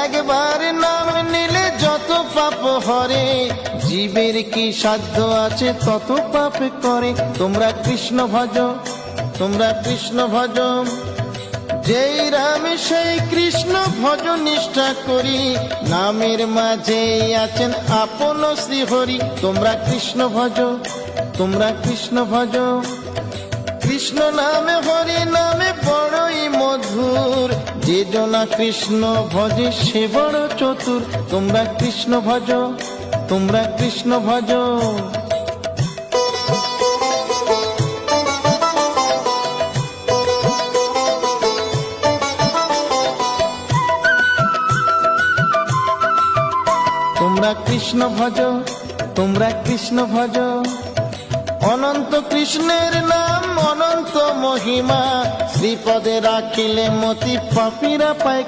একবার নাম নিলে যত পাপ হরে, জীবের কি সাধ্য আছে তত পাপ করে। তোমরা কৃষ্ণ ভজ, তোমরা কৃষ্ণ ভজ, যেই রাম সেই কৃষ্ণ ভজ নিষ্ঠা করি, নামের মাঝে আছেন আপন শ্রী হরি। তোমরা কৃষ্ণ ভজ, তোমরা কৃষ্ণ ভজ, কৃষ্ণ নামে হরি নামে বড়ই মধুর, যে জনা কৃষ্ণ ভজে সে বড় চতুর। তোমরা কৃষ্ণ ভজ, তোমরা কৃষ্ণ ভজ। তোমরা কৃষ্ণ ভজ, তোমরা কৃষ্ণ ভজ, অনন্ত কৃষ্ণের নাম অনন্ত মহিমা, শ্রীপদে রাখিলে মতি পাপীরা পায়।